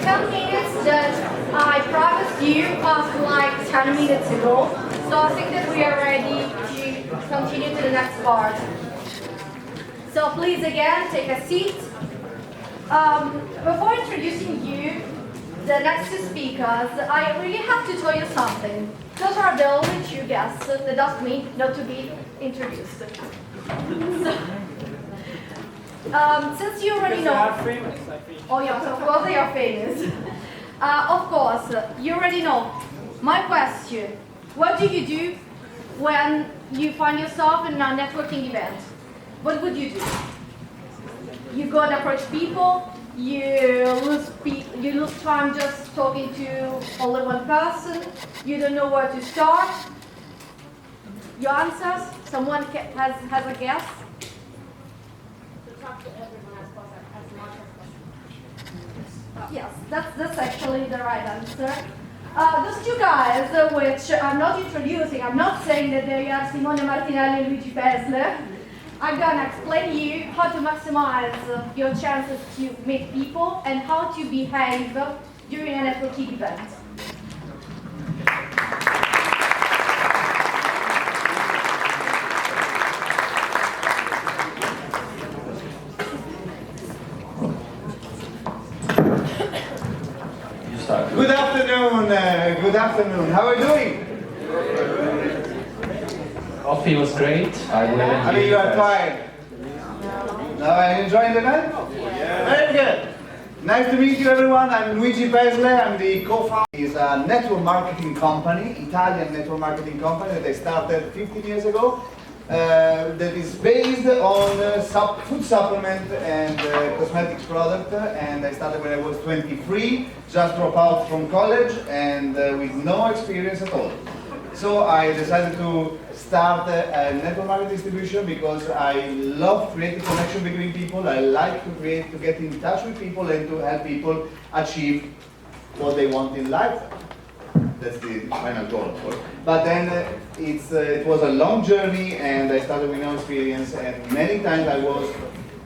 10 minutes that I promised you was like 10 minutes ago. So I think that we are ready to continue to the next part. So please again, take a seat. Before introducing you, the next two speakers, I really have to tell you something. Those are the only two guests that asked me not to be introduced. So, since you already know... They are famous, I think. Oh yes, of course they are famous. Of course, you already know. My question, what do you do when you find yourself in a networking event? What would you do? You go and approach people, you lose time just talking to only one person, you don't know where to start. Your answers? Someone has a guess? Talk to everyone as much as possible. Yes, that's actually the right answer. Those two guys, which I'm not introducing, I'm not saying that they are Simone Martinelli and Luigi Pesle. I'm gonna explain you how to maximize your chances to meet people and how to behave during a networking event. Good afternoon. How are you doing? Coffee was great. I mean, you are tired. No, are you enjoying the event? Yeah. Very good. Nice to meet you, everyone. I'm Luigi Pesle. I'm the co-founder. It's a network marketing company, Italian network marketing company that I started 15 years ago. That is based on food supplement and cosmetics product, and I started when I was 23, just dropped out from college and with no experience at all. So I decided to start a network marketing distribution because I love creating connection between people. I like to get in touch with people and to help people achieve what they want in life. That's the final goal, of course. But then it was a long journey, and I started with no experience, and many times I was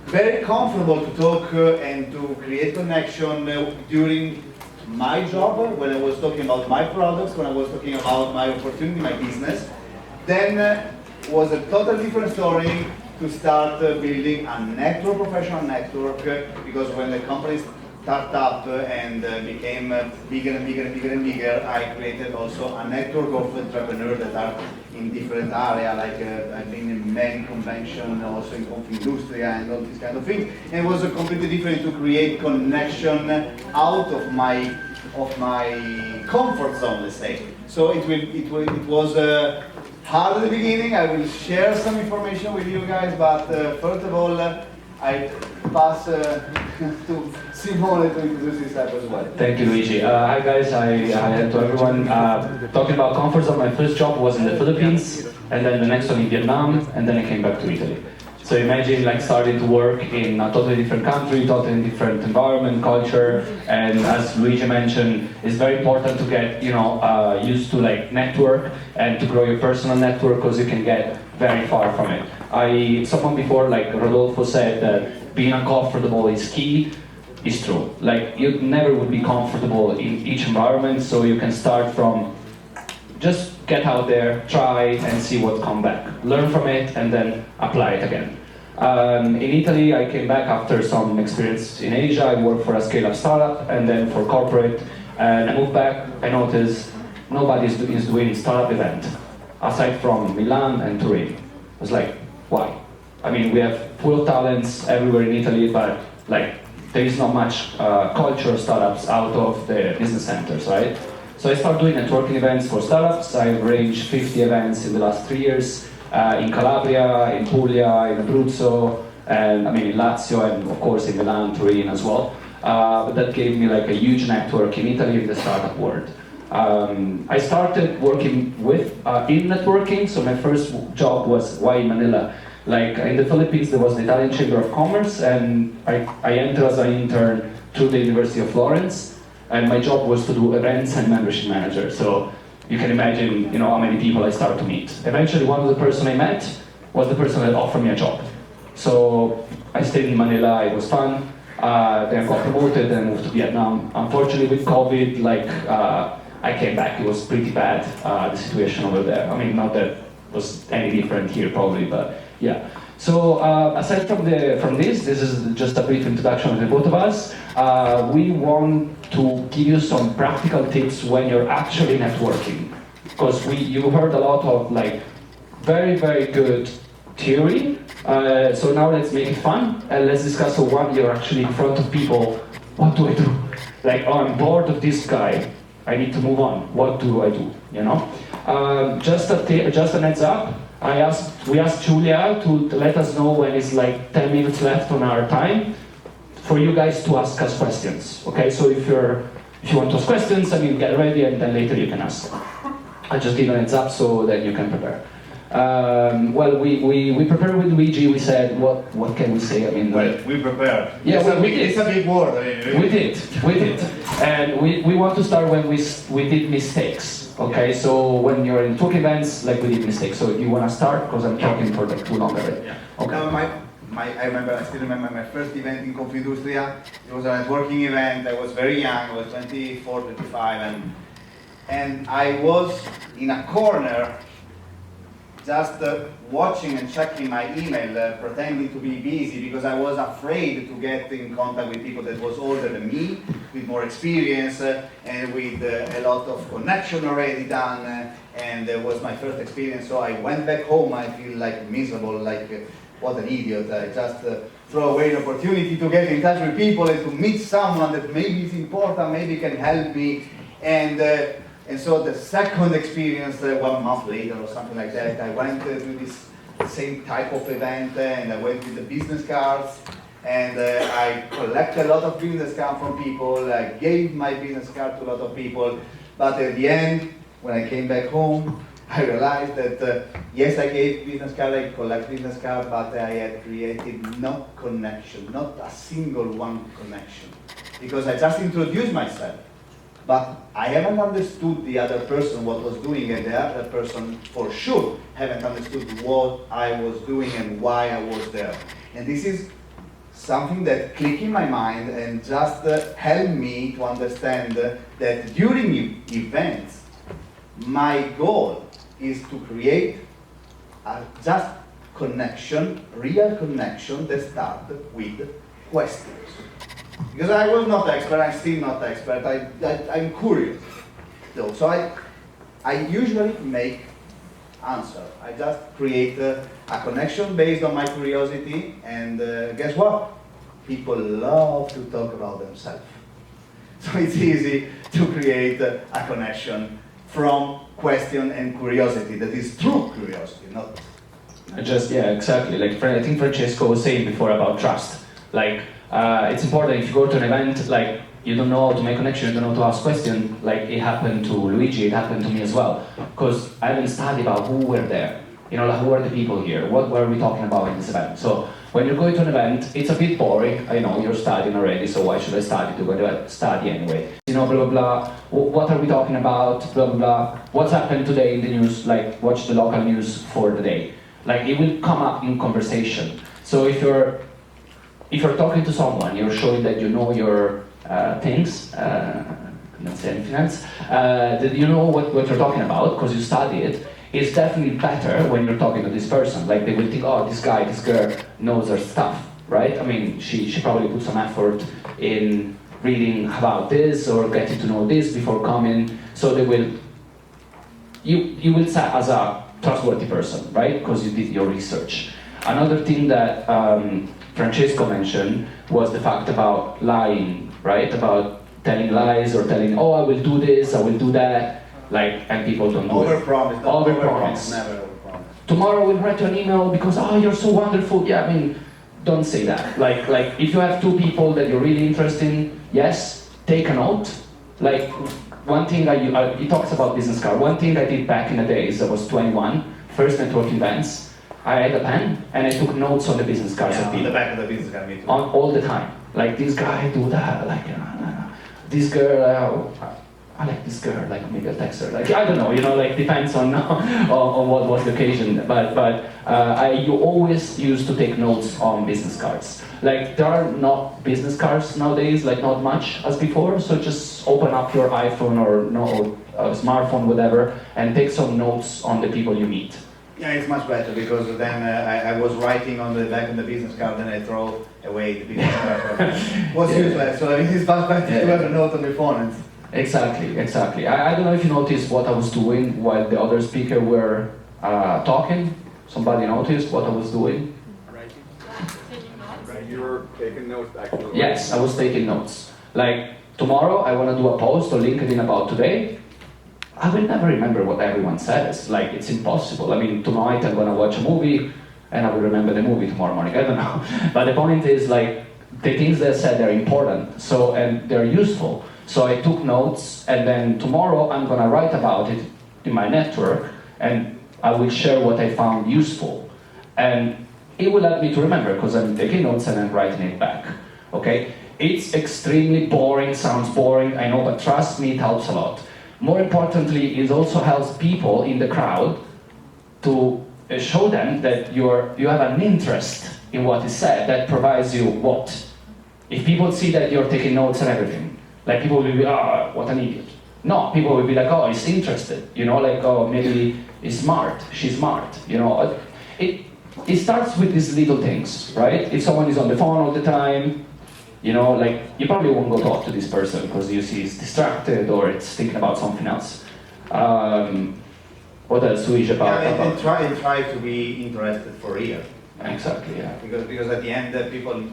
very comfortable to talk and to create connection during my job, when I was talking about my products, when I was talking about my opportunity, my business. Then was a totally different story to start building a network, professional network, because when the companies started up and became bigger and bigger and bigger and bigger, I created also a network of entrepreneurs that are in different areas, like I've been in many conventions, also in coffee industry and all these kind of things. And it was completely different to create connection out of my comfort zone, let's say. So it was hard at the beginning. I will share some information with you guys, but first of all, I pass to Simone to introduce himself as well. Thank you, Luigi. Hi guys, hi to everyone. Talking about comfort zone, my first job was in the Philippines, and then the next one in Vietnam, and then I came back to Italy. So imagine like starting to work in a totally different country, totally different environment, culture, and as Luigi mentioned, it's very important to get used to like network and to grow your personal network, because you can get very far from it. Someone before, like Rodolfo said, that being uncomfortable is key. Is true. Like you never would be comfortable in each environment, so you can start from just get out there, try and see what comes back. Learn from it and then apply it again. In Italy, I came back after some experience in Asia. I worked for a scale-up startup and then for corporate. And I moved back. I noticed nobody is doing startup event aside from Milan and Turin. I was like, why? I mean, we have full of talents everywhere in Italy, but like there is not much culture of startups out of the business centers, right? So I started doing networking events for startups. I've arranged 50 events in the last 3 years in Calabria, in Puglia, in Abruzzo, and I mean in Lazio, and of course in Milan, Turin as well. But that gave me like a huge network in Italy in the startup world. I started working in networking, so my first job was in Manila. Like in the Philippines, there was the Italian Chamber of Commerce, and I entered as an intern through the University of Florence, and my job was to do events and membership manager. So you can imagine, how many people I started to meet. Eventually, one of the person I met was the person that offered me a job. So I stayed in Manila. It was fun. Then I got promoted and moved to Vietnam. Unfortunately, with COVID, like I came back. It was pretty bad, the situation over there. I mean, not that it was any different here, probably, but yeah. So aside from this is just a brief introduction of the both of us. We want to give you some practical tips when you're actually networking, because you heard a lot of like very good theory. So now let's make it fun and let's discuss. So when you're actually in front of people, what do I do? Like, oh, I'm bored of this guy. I need to move on. What do I do? You know. Just a heads up. We asked Julia to let us know when it's like 10 minutes left on our time for you guys to ask us questions. Okay, so if you want to ask questions, I mean, get ready and then later you can ask. I just give a heads up so that you can prepare. Well, we prepared with Luigi. We said, what can we say? I mean, well, we prepared. Yeah, we did. It's a big word. I mean, we did, and we want to start when we did mistakes. Okay, so when you're in talk events, like we did mistakes. So you want to start because I'm talking for like too long already. Yeah. Okay. No, I still remember my first event in Confindustria. It was a networking event. I was very young. I was 24, 25, and I was in a corner, just watching and checking my email, pretending to be busy because I was afraid to get in contact with people that was older than me, with more experience, and with a lot of connection already done, and it was my first experience, so I went back home. I feel like miserable, like what an idiot. I just throw away an opportunity to get in touch with people and to meet someone that maybe is important, maybe can help me, and so the second experience, 1 month later or something like that, I went to this same type of event, and I went with the business cards, and I collected a lot of business cards from people. I gave my business card to a lot of people, but at the end, when I came back home, I realized that yes, I gave business card, I collect business card, but I had created no connection, not a single one connection, because I just introduced myself. But I haven't understood the other person what was doing, and the other person for sure haven't understood what I was doing and why I was there. And this is something that clicked in my mind and just helped me to understand that during events, my goal is to create a just connection, real connection that starts with questions. Because I was not expert, I'm still not expert, I'm curious though. So I usually make answer. I just create a connection based on my curiosity, and guess what? People love to talk about themselves. So it's easy to create a connection from question and curiosity that is true curiosity, not... Yeah, exactly. Like I think Francesco was saying before about trust. Like, it's important if you go to an event, like you don't know how to make connection, you don't know how to ask questions, like it happened to Luigi, it happened to me as well. Because I haven't studied about who were there. You know, like, who are the people here? What were we talking about in this event? So when you're going to an event, it's a bit boring. I know you're studying already, so why should I study? To go to study anyway. You know, blah, blah, blah. What are we talking about? Blah, blah, blah. What's happened today in the news? Like, watch the local news for the day. Like, it will come up in conversation. So if you're talking to someone, you're showing that you know your things, not say anything else, that you know what you're talking about because you study it. It's definitely better when you're talking to this person. Like they will think, oh, this guy, this girl knows her stuff, right? I mean, she probably put some effort in reading about this or getting to know this before coming. So they will, you will say as a trustworthy person, right? Because you did your research. Another thing that Francesco mentioned was the fact about lying, right? About telling lies or telling, oh, I will do this, I will do that. Like, and people don't do it. Overpromise. Overpromise. Never overpromise. Tomorrow we'll write you an email because, oh, you're so wonderful. Yeah, I mean, don't say that. Like if you have two people that you're really interested in, yes, take a note. Like, one thing he talks about business card. One thing I did back in the days, I was 21, first networking events. I had a pen and I took notes on the business cards of people. On the back of the business card, me too. All the time. Like, this guy do that, like, this girl, I like this girl, like maybe I'll text her. Like, I don't know, you know, like depends on on what was the occasion. But you always used to take notes on business cards. Like there are not business cards nowadays, like not much as before. So just open up your iPhone or no smartphone, whatever, and take some notes on the people you meet. Yeah, it's much better because then I was writing on the back of the business card, and I throw away the business card. What's useless? So it is much better to have a note on the phone. Exactly, exactly. I don't know if you noticed what I was doing while the other speaker were talking. Somebody noticed what I was doing? You were taking notes actually. Yes, I was taking notes. Like tomorrow I want to do a post on LinkedIn about today. I will never remember what everyone says. Like it's impossible. I mean, tonight I'm going to watch a movie and I will remember the movie tomorrow morning. I don't know. But the point is like the things they said, they're important. So, and they're useful. So I took notes, and then tomorrow I'm going to write about it in my network, and I will share what I found useful. And it will help me to remember, because I'm taking notes and I'm writing it back. Okay? It's extremely boring, sounds boring, I know, but trust me, it helps a lot. More importantly, it also helps people in the crowd to show them that you have an interest in what is said that provides you what? If people see that you're taking notes and everything, like people will be, oh, what an idiot. No, people will be like, oh, he's interested. You know, like, oh, maybe he's smart, she's smart. You know, it starts with these little things, right? If someone is on the phone all the time, you know, like, you probably won't go talk to this person because you see he's distracted or it's thinking about something else. What else, Luigi, about? Yeah, and try to be interested for real. Exactly, yeah. Because at the end, people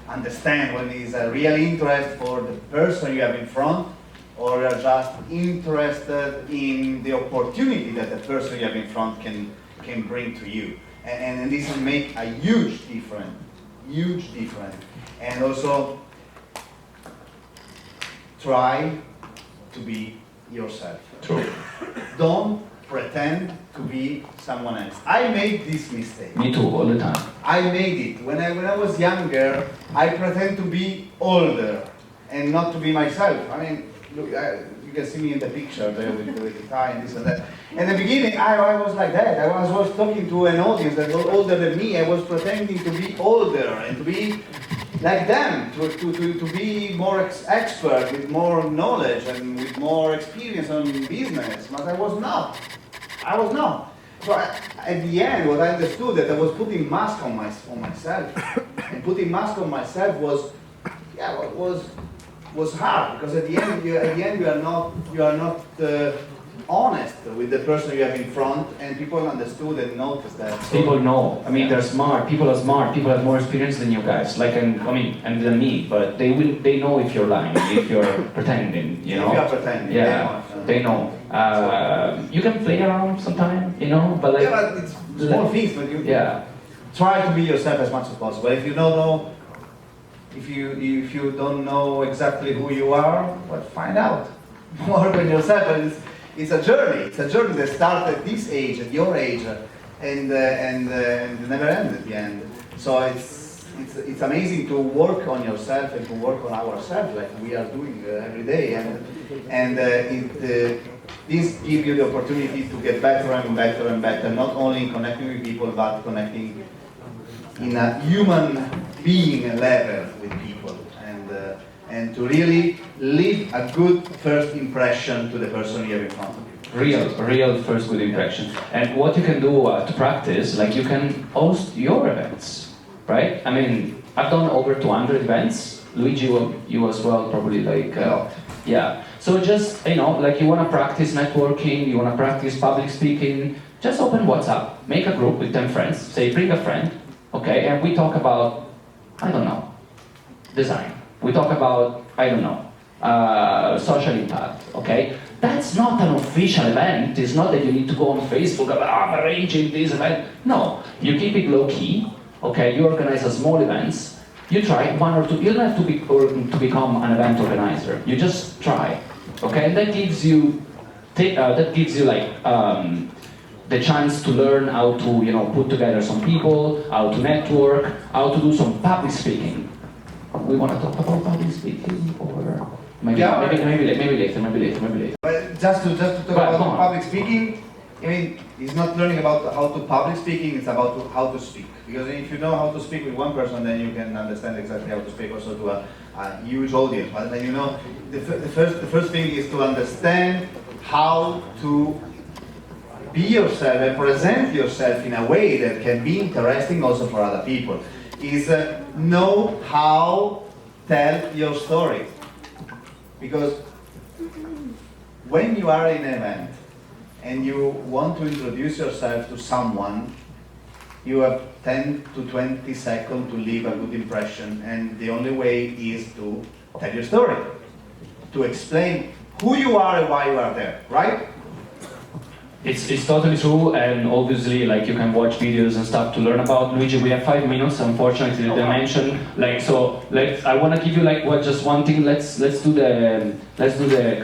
understand when it's a real interest for the person you have in front, or you're just interested in the opportunity that the person you have in front can bring to you. And this will make a huge difference. And also, try to be yourself. True. Don't pretend to be someone else. I made this mistake. Me too, all the time. I made it. When I was younger, I pretend to be older and not to be myself. I mean, look, you can see me in the picture there with the tie and this and that. In the beginning, I was like that. I was talking to an audience that was older than me. I was pretending to be older and to be like them, to be more expert, with more knowledge and with more experience on business. But I was not. So at the end, what I understood that I was putting mask on myself, and putting mask on myself was hard, because at the end you are not honest with the person you have in front, and people understood and noticed that. So, people know. I mean, they're smart. People are smart. People have more experience than you guys. Like, and than me. But they know if you're lying, if you're pretending. You know. If you're pretending. Yeah, they know. You can play around sometimes, you know. But like. Yeah, but it's small things. But you try to be yourself as much as possible. If you don't know, if you don't know exactly who you are, well, find out. Work on yourself. And it's a journey. It's a journey that starts at this age, at your age, and never ends at the end. So it's amazing to work on yourself and to work on ourselves, like we are doing every day. And this gives you the opportunity to get better and better and better, not only in connecting with people, but connecting in a human being level with people. And to really leave a good first impression to the person you have in front of you. Real first good impression. And what you can do to practice, like you can host your events, right? I mean, I've done over 200 events. Luigi, you as well, probably like, yeah. So just, you know, like you want to practice networking, you want to practice public speaking, just open WhatsApp, make a group with 10 friends, say bring a friend, okay, and we talk about, I don't know, design. We talk about, I don't know, social impact, okay? That's not an official event. It's not that you need to go on Facebook about, I'm arranging this event. No, you keep it low-key, okay? You organize a small events. You try one or two. You don't have to become an event organizer. You just try, okay? And that gives you, like, the chance to learn how to, you know, put together some people, how to network, how to do some public speaking. We want to talk about public speaking, or Maybe, Yeah, maybe later. But just to talk Right, about go on. public speaking, I mean, it's not learning about how to public speaking, it's about how to speak. Because if you know how to speak with one person, then you can understand exactly how to speak also to a huge audience. But then you know, the first thing is to understand how to be yourself and present yourself in a way that can be interesting also for other people. Is know how tell your story. Because when you are in an event and you want to introduce yourself to someone, you have 10 to 20 seconds to leave a good impression, and the only way is to tell your story, to explain who you are and why you are there, right? It's totally true, and obviously, like, you can watch videos and stuff to learn about. Luigi, we have 5 minutes. Unfortunately, the dimension, like, so, like, I want to give you like just one thing. Let's do the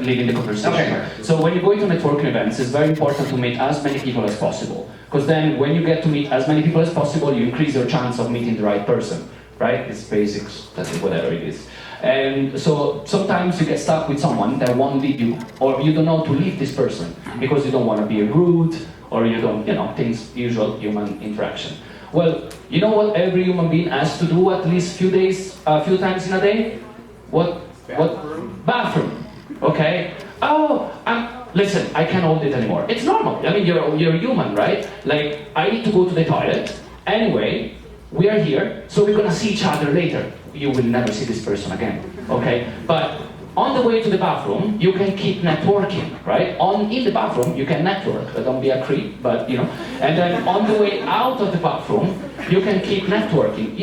leading the conversation. Okay. So when you go into networking events, it's very important to meet as many people as possible, because then when you get to meet as many people as possible, you increase your chance of meeting the right person, right? It's basics, that's it, whatever it is. And so sometimes you get stuck with someone that won't lead you, or you don't know how to leave this person because you don't want to be rude, or you don't, things, usual human interaction. Well, you know what every human being has to do at least few times in a day? What? Bathroom. Okay? Oh, listen, I can't hold it anymore. It's normal. I mean, you're human, right? Like, I need to go to the toilet. Anyway, we are here, so we're gonna see each other later. You will never see this person again, okay? But on the way to the bathroom, you can keep networking, right? In the bathroom, you can network. Don't be a creep, but And then on the way out of the bathroom, you can keep networking.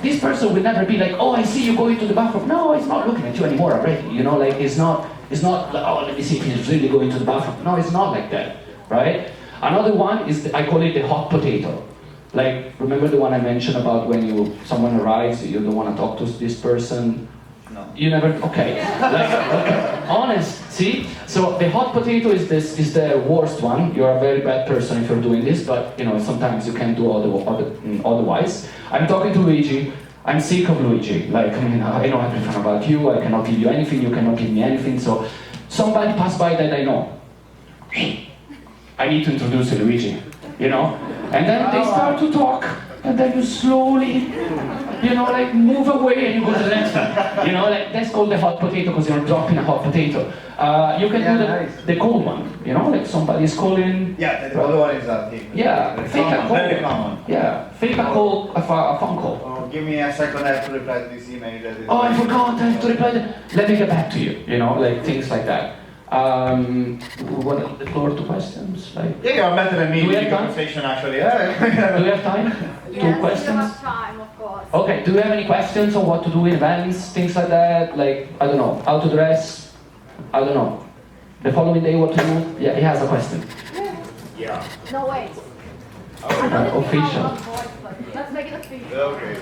This person will never be like, oh, I see you going to the bathroom. No, he's not looking at you anymore already. Like, it's not like, oh, let me see if he's really going to the bathroom. No, it's not like that, right? Another one is, I call it the hot potato. Like, remember the one I mentioned about when someone arrives, you don't want to talk to this person? No. You never, okay. Like, okay. Honest, see? So the hot potato is the worst one. You're a very bad person if you're doing this, but sometimes you can do otherwise. I'm talking to Luigi. I'm sick of Luigi. Like, I know everything about you. I cannot give you anything. You cannot give me anything. So somebody passed by that I know. I need to introduce you, Luigi. And then they start to talk, and then you slowly, like, move away and you go to the next one. Like, that's called the hot potato, because you're dropping a hot potato. You can do the cold one, like somebody's calling. Yeah, the other one is that thing. Yeah, fake a call. Very common. Yeah, fake a call, a phone call. Oh, give me a second, I have to reply to this email. That is I forgot, I have to reply. Let me get back to you, like things like that. We want the floor to questions? Yeah, you're better than me Do we in have the time? conversation, actually. Do we have time? Yes, Two questions? we have time, of course. Okay, do you have any questions on what to do in events, things like that? Like, I don't know, how to dress? I don't know. The following day, what to do? Yeah, he has a question. Yeah. No, wait. I don't think we Official. have a voice, but let's make it official. Okay.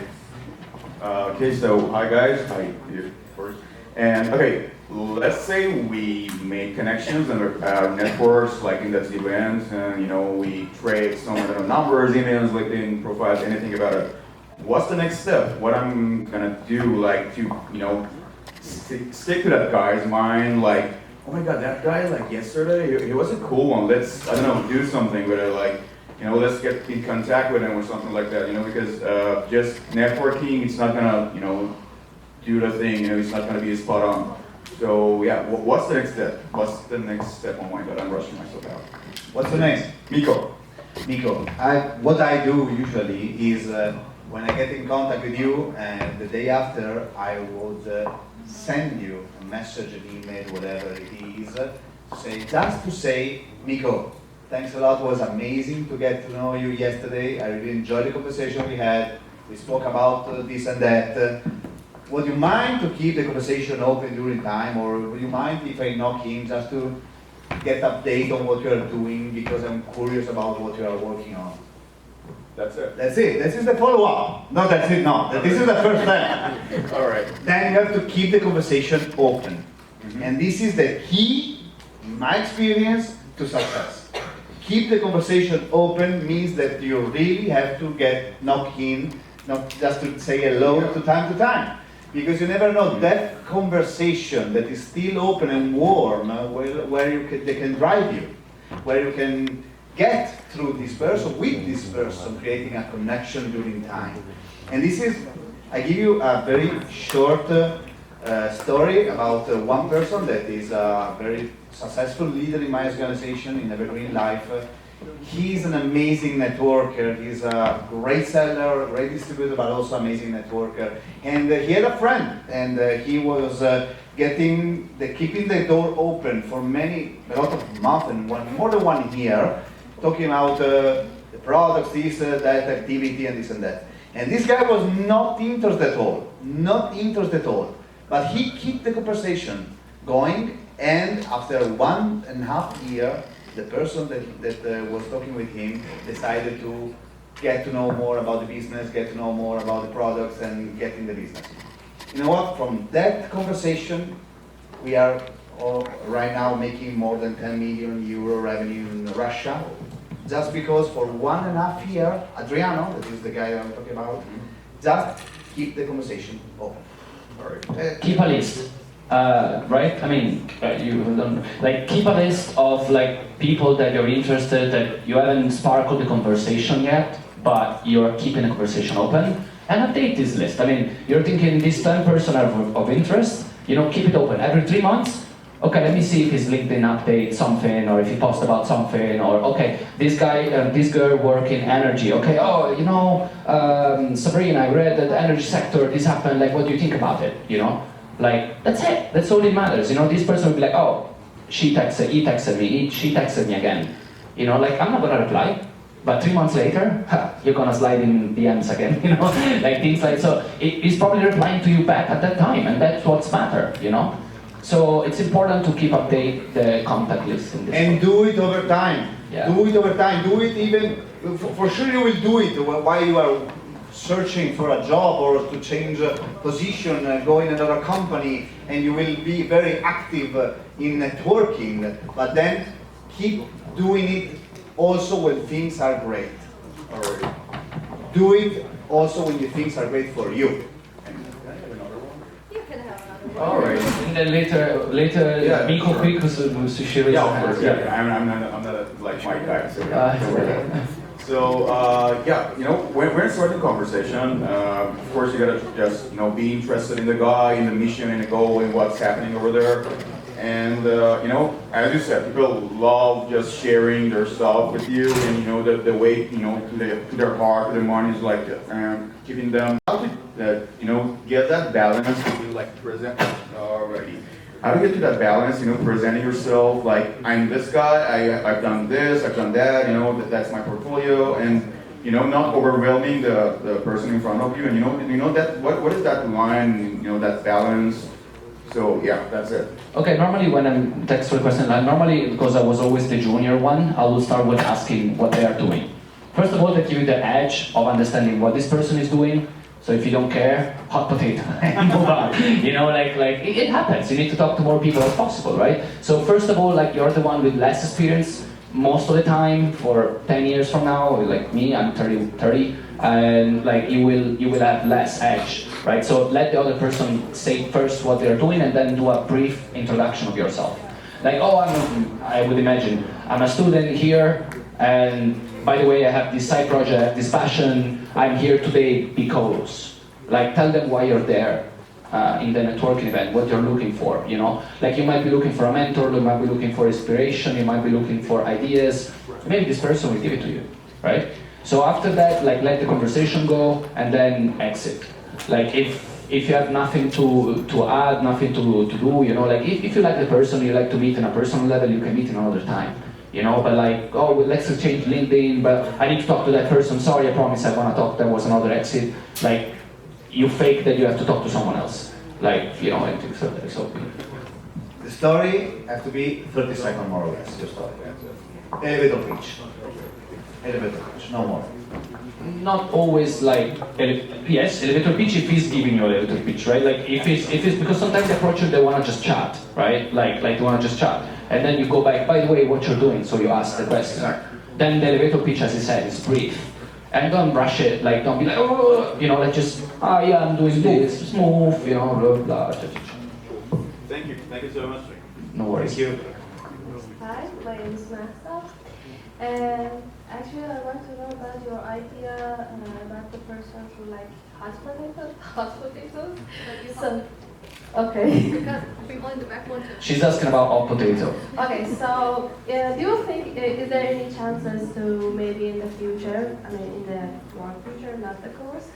Okay, so hi guys. Hi, you first. And okay, let's say we make connections and networks like in that event, and we trade some numbers, emails, LinkedIn profiles, anything about it. What's the next step? What I'm gonna do, like, to stick to that guy's mind, like, oh my god, that guy, like, yesterday, he was a cool one. Let's, I don't know, do something with it, like, let's get in contact with him or something like that, because just networking, it's not gonna, do the thing, it's not gonna be spot on. So yeah, what's the next step? What's the next step? Oh my god, I'm rushing myself out. What's your name? Miko. Nico. What I do usually is when I get in contact with you, and the day after I would send you a message, an email, whatever it is, to say, Nico, thanks a lot, it was amazing to get to know you yesterday. I really enjoyed the conversation we had. We spoke about this and that. Would you mind to keep the conversation open during time, or would you mind if I knock in just to get update on what you are doing, because I'm curious about what you are working on? That's it. That's it. This is the follow-up. No, that's it. No, this is the first step. All right. Then you have to keep the conversation open, and this is the key, in my experience, to success. Keep the conversation open means that you really have to knock in, not just to say hello to time. Because you never know that conversation that is still open and warm, where they can drive you, where you can get through this person, with this person, creating a connection during time. And this is, I give you a very short story about one person that is a very successful leader in my organization, in Evergreen Life. He's an amazing networker. He's a great seller, a great distributor, but also amazing networker. And he had a friend, and he was keeping the door open for a lot of months, and more than 1 year, talking about the products, this, that activity, and this and that. And this guy was not interested at all, not interested at all. But he kept the conversation going, and after 1.5 years, the person that was talking with him decided to get to know more about the business, get to know more about the products, and get in the business. You know what? From that conversation, we are right now making more than 10 million euro revenue in Russia, just because for 1.5 years, Adriano, that is the guy I'm talking about, just keep the conversation open. All right. Keep a list. Right? I mean, you don't keep a list of people that you're interested, that you haven't sparkled the conversation yet, but you're keeping the conversation open, and update this list. I mean, you're thinking this 10 person of interest, keep it open every 3 months. Okay, let me see if his LinkedIn updates something, or if he posts about something, or okay, this guy, this girl work in energy. Okay, Sabrina, I read that the energy sector, this happened. What do you think about it? That's it. That's all that matters. This person will be like, oh, he texted me, she texted me again. I'm not gonna reply, but 3 months later, you're gonna slide in DMs again. Things like so. He's probably replying to you back at that time, and that's what's matter. So it's important to keep update the contact list in this and do it over time. Yeah. Do it over time. Do it even for sure. You will do it while you are searching for a job or to change a position, go in another company, and you will be very active in networking. But then keep doing it also when things are great. All right. Do it also when the things are great for you. You can have another one. All right. And then later, Yeah, Miko sure. quick sushi. Yeah, of course. Yeah, I'm not like my guy. So don't worry about it. So when we're starting conversation, of course you gotta just be interested in the guy, in the mission, in the goal, in what's happening over there. And as you said, people love just sharing their stuff with you, and the way to their heart, to their mind is keeping them. How to get that balance to be present already. How to get to that balance, presenting yourself I'm this guy, I've done this, I've done that, that's my portfolio, and not overwhelming the person in front of you, and that what is that line, that balance. So yeah, that's it. Okay, normally when I'm text for a question, normally because I was always the junior one, I will start with asking what they are doing. First of all, they give you the edge of understanding what this person is doing. So if you don't care, hot potato, and move on. It happens. You need to talk to more people as possible, right? So first of all, you're the one with less experience most of the time. For 10 years from now, like me, I'm 30, and you will have less edge, right? So let the other person say first what they're doing, and then do a brief introduction of yourself. I would imagine, I'm a student here, and by the way, I have this side project, this passion. I'm here today because, tell them why you're there in the networking event, what you're looking for, you might be looking for a mentor, you might be looking for inspiration, you might be looking for ideas. Maybe this person will give it to you, right? So after that, let the conversation go, and then exit. If you have nothing to add, nothing to do, if you like the person, you like to meet on a personal level, you can meet another time. But let's exchange LinkedIn, but I need to talk to that person, sorry, I promise I want to talk, there was another exit. You fake that you have to talk to someone else. So. The story has to be 30 seconds more or less, your story. Elevator pitch. Elevator pitch, no more. Not always yes, elevator pitch if he's giving you elevator pitch, right? If it's because sometimes they approach you, they want to just chat, right? They want to just chat. And then you go back, by the way, what you're doing, so you ask the question. Then the elevator pitch, as I said, is brief. And don't rush it, like don't be like, oh, you know, like just, ah, yeah, I'm doing this, smooth, you know, blah, blah, blah. Thank you so much. No worries. Thank you. Hi, my name is Marta. Actually, I want to know about your idea about the person who like hot potatoes. Hot potatoes. So, okay. Because people in the back want to. She's asking about hot potato. Okay, so do you think is there any chances to maybe in the future? I mean, in the work future, not the course.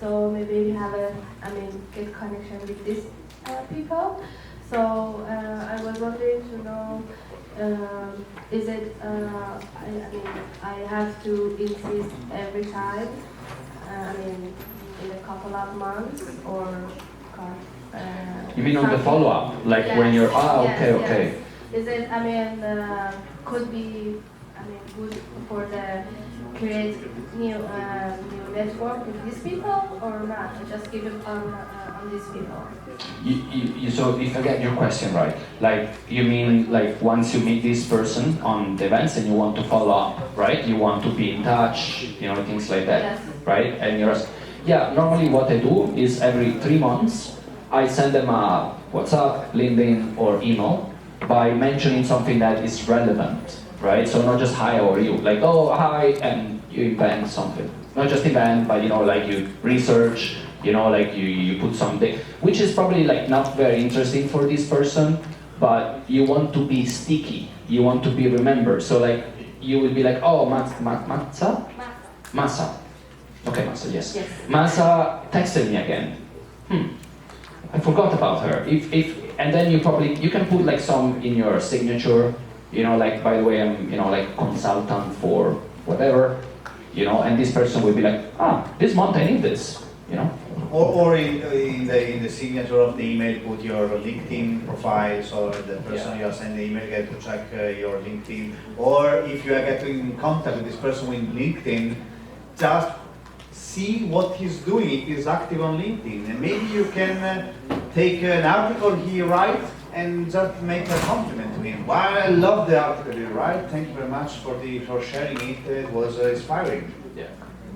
So maybe we have a, I mean, good connection with these people. So I was wondering to know, is it, I mean, I have to insist every time, I mean, in a couple of months, or You mean on the follow-up, like when you're, okay, okay. Yes. Is it, I mean, could be, I mean, good for the create new network with these people, or not? Just give it on these people. So if I get your question right, like you mean like once you meet this person on the events and you want to follow up, right? You want to be in touch, you know, things like that, Yes. right? And yeah, normally what I do is every 3 months I send them a WhatsApp, LinkedIn, or email by mentioning something that is relevant, right? So not just hi, how are you? Like, oh, hi, and you invent something. Not just invent, but you know, like you research, you know, like you put something, which is probably like not very interesting for this person, but you want to be sticky, you want to be remembered. So like, you will be like, oh, Masa? Masa. Okay, Masa, yes. Masa texted me again. I forgot about her. And then you can put like some in your signature, you know, like, by the way, I'm, you know, like consultant for whatever, you know, and this person will be like, ah, this month I need this, you know. Or in the signature of the email, put your LinkedIn profile, so the person you are sending the email get to check your LinkedIn. Or if you are getting in contact with this person with LinkedIn, just see what he's doing, if he's active on LinkedIn. And maybe you can take an article he writes and just make a compliment to him. Wow, I love the article you write. Thank you very much for sharing it. It was inspiring. Yeah.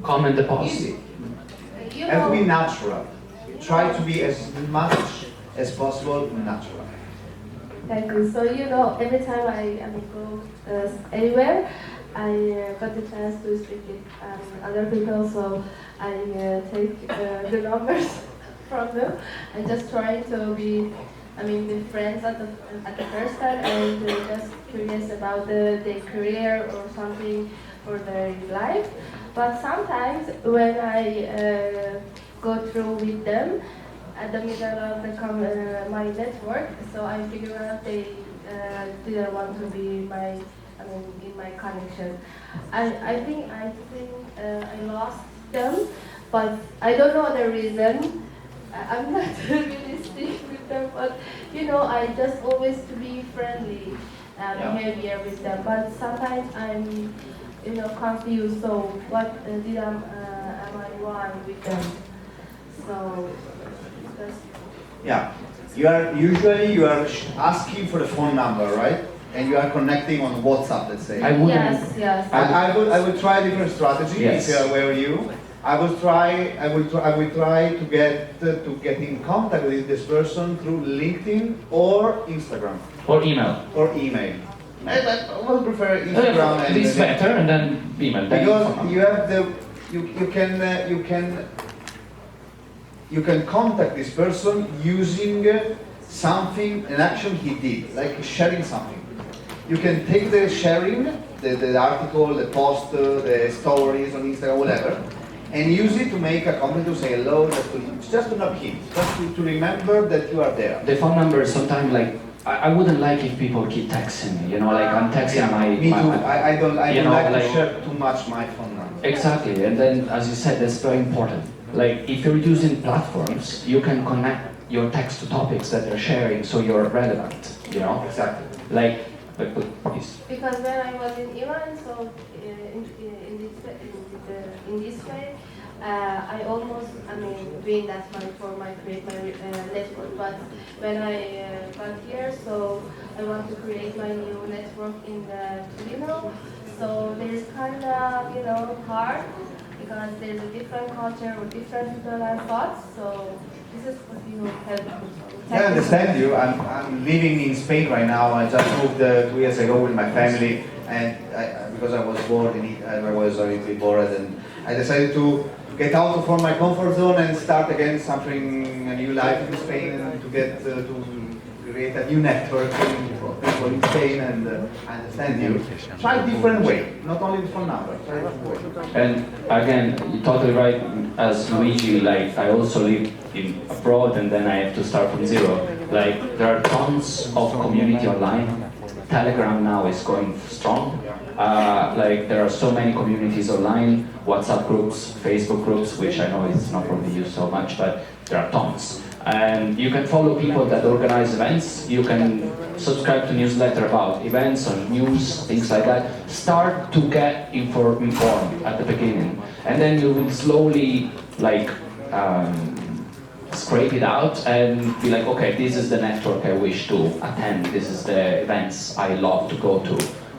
Comment the post. Easy. You Have to know, be natural. Try to be as much as possible natural. thank you. So you know, every time I go anywhere, I got the chance to speak with other people. So I take the numbers from them. I just try to be, I mean, with friends at the first time, and just curious about their career or something for their life. But sometimes when I go through with them at the middle of my network, so I figure out they didn't want to be in my connection. I think I lost them, but I don't know the reason. I'm not really stick with them, but you know, I just always to be friendly behavior with them. But sometimes I'm, you know, confused. So what am I wrong with them? So just Yeah, you are asking for the phone number, right? And you are connecting on WhatsApp, let's say. I wouldn't. yes. I would try a different strategy. Yes. If I were you, I would try to get in contact with this person through LinkedIn or Instagram Or email. or email. I would prefer Instagram and This is better, and then email. Then because phone you number. have you can contact this person using something, an action he did, like sharing something. You can take the sharing, the article, the post, the stories on Instagram, whatever, and use it to make a comment, to say hello, just to not hint, just to remember that you are there. The phone number is sometimes like, I wouldn't like if people keep texting me, you know, like I'm texting Me too. I don't you know, like like- to share too much my phone number. Exactly, and then as you said, that's very important. Like if you're using platforms, you can connect your text to topics that they're sharing, so you're relevant, you know? Exactly. Like please. because when I was in Iran, so in this way, I almost, doing that for my create my network. But when I got here, so I want to create my new network in the Turin. So there is kind of hard because there's a different culture with different people and thoughts. So this is what you help. I understand you. I'm living in Spain right now. I just moved 2 years ago with my family, and because I was bored in it, I was a little bit bored, and I decided to get out from my comfort zone and start again something, a new life in Spain, and to get to create a new network for people in Spain. And I understand you. Try different way, not only the phone number. Try different way. And again, you're totally right. As Luigi, like I also live in abroad, and then I have to start from zero. Like there are tons of community online. Telegram now is going strong. Like there are so many communities online, WhatsApp groups, Facebook groups, which I know is not probably used so much, but there are tons. And you can follow people that organize events. You can subscribe to newsletter about events or news, things like that. Start to get informed at the beginning, and then you will slowly like scrape it out and be like, okay, this is the network I wish to attend. This is the events I love to go to.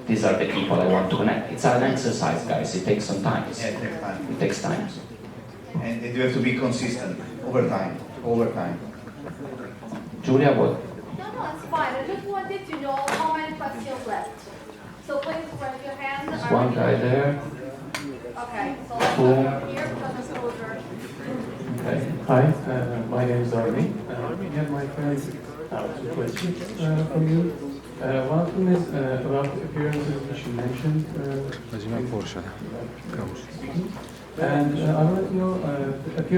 These are the people I want to connect. It's an exercise, guys. It takes some time. Yeah, it takes time. It takes time. And you have to be consistent over time. Over time. Julia, what? No, it's fine. I just wanted to know how many questions left. So please raise your hand. There's one guy there. Okay, so let's Cool. go from here because it's closer. Okay. Hi, my name is Armin. Yeah, my friends have two questions from you. One of them is about the appearances which you mentioned. Porsche. And I want to know the appearance.